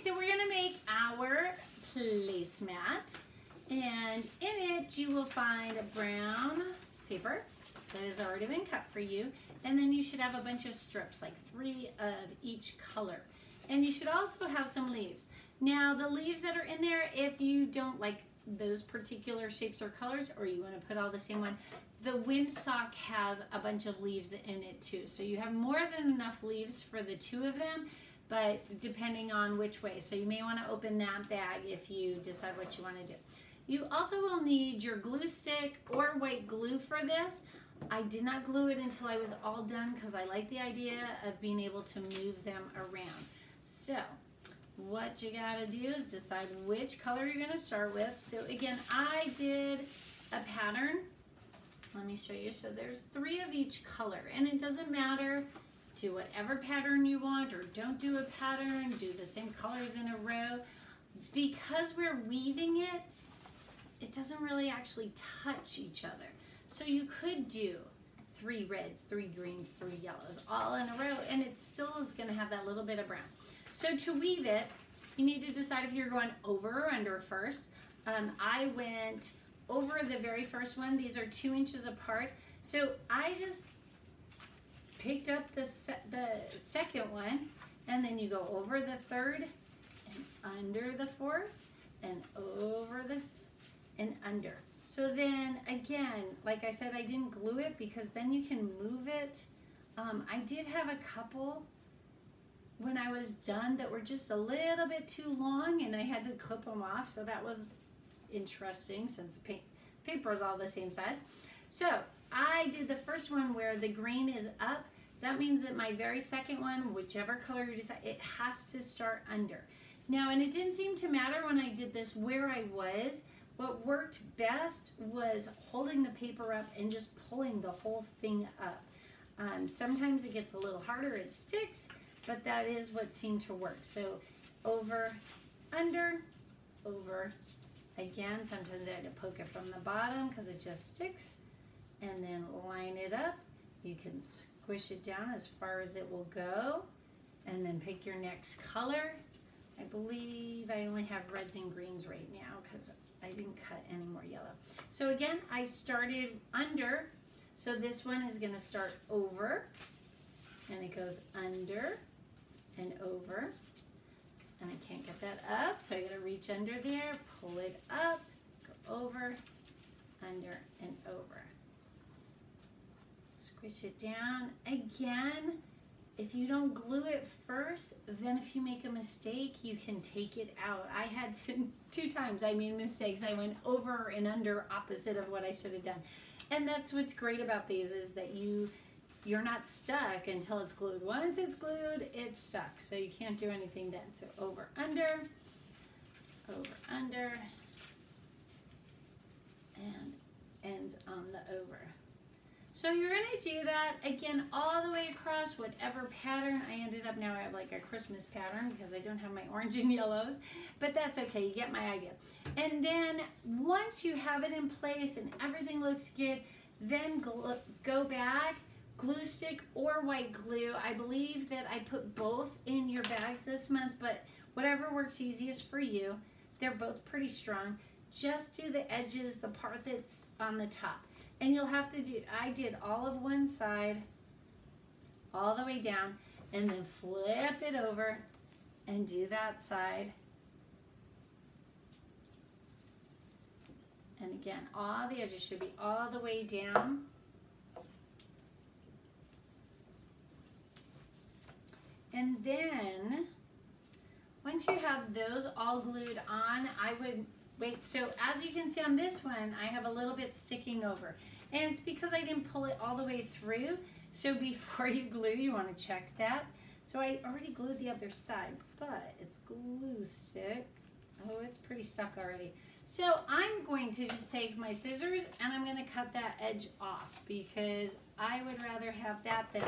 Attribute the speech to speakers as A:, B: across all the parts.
A: so we're gonna make our placemat, and in it you will find a brown paper that has already been cut for you, and then you should have a bunch of strips, like 3 of each color. And you should also have some leaves. Now the leaves that are in there, if you don't like those particular shapes or colors, or you want to put all the same one, the windsock has a bunch of leaves in it too. So you have more than enough leaves for the 2 of them, but depending on which way. So you may want to open that bag if you decide what you want to do. You also will need your glue stick or white glue for this. I did not glue it until I was all done because I like the idea of being able to move them around. So what you gotta do is decide which color you're gonna start with. So again, I did a pattern. Let me show you. So there's 3 of each color, and it doesn't matter, do whatever pattern you want, or don't do a pattern, do the same colors in a row. Because we're weaving it, it doesn't really actually touch each other. So you could do 3 reds, 3 greens, 3 yellows, all in a row, and it still is gonna have that little bit of brown. So to weave it, you need to decide if you're going over or under first. I went over the very first one. These are 2 inches apart. So I just picked up the second one, and then you go over the third and under the fourth and over the and under. So then again, like I said, I didn't glue it because then you can move it. I did have a couple when I was done that were just a little bit too long, and I had to clip them off, so that was interesting since the paper is all the same size. So I did the first one where the green is up. That means that my very second one, whichever color you decide, it has to start under. Now, and it didn't seem to matter when I did this where I was. What worked best was holding the paper up and just pulling the whole thing up. Sometimes it gets a little harder, it sticks, but that is what seemed to work. So over, under, over. Again, sometimes I had to poke it from the bottom because it just sticks, and then line it up. You can squish it down as far as it will go, and then pick your next color. I believe I only have reds and greens right now because I didn't cut any more yellow. So again, I started under, so this one is going to start over, and it goes under and over, and I can't get that up, so I got to reach under there, pull it up, go over, under, and over. Squish it down. Again, if you don't glue it first, then if you make a mistake, you can take it out. I had to, 2 times I made mistakes. I went over and under opposite of what I should have done. And that's what's great about these, is that you're not stuck until it's glued. Once it's glued, it's stuck. So you can't do anything then. So over, under, and ends on the over. So you're gonna do that again all the way across whatever pattern. I ended up, now I have like a Christmas pattern because I don't have my orange and yellows, but that's okay, you get my idea. And then once you have it in place and everything looks good, then go back, glue stick or white glue. I believe that I put both in your bags this month, but whatever works easiest for you. They're both pretty strong. Just do the edges, the part that's on the top. And you'll have to do, I did all of one side, all the way down, and then flip it over and do that side. And again, all the edges should be all the way down. And then, once you have those all glued on, I would wait. So as you can see on this one, I have a little bit sticking over. And it's because I didn't pull it all the way through. So before you glue, you want to check that. So I already glued the other side, but it's glue stick. Oh, it's pretty stuck already. So I'm going to just take my scissors and I'm going to cut that edge off because I would rather have that than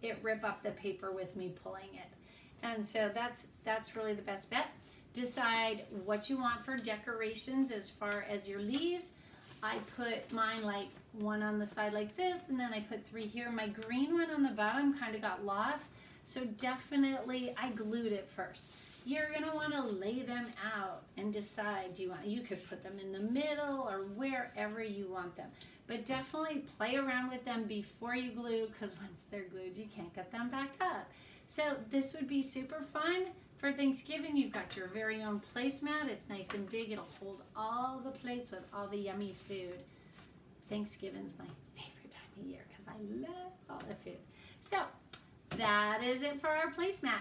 A: it rip up the paper with me pulling it. And so that's really the best bet. Decide what you want for decorations as far as your leaves. I put mine like one on the side like this, and then I put 3 here. My green one on the bottom kind of got lost, so definitely I glued it first. you're gonna wanna lay them out and decide, you could put them in the middle or wherever you want them. But definitely play around with them before you glue, because once they're glued, you can't get them back up. So this would be super fun for Thanksgiving. You've got your very own placemat. It's nice and big. It'll hold all the plates with all the yummy food. Thanksgiving's my favorite time of year because I love all the food. So that is it for our placemat.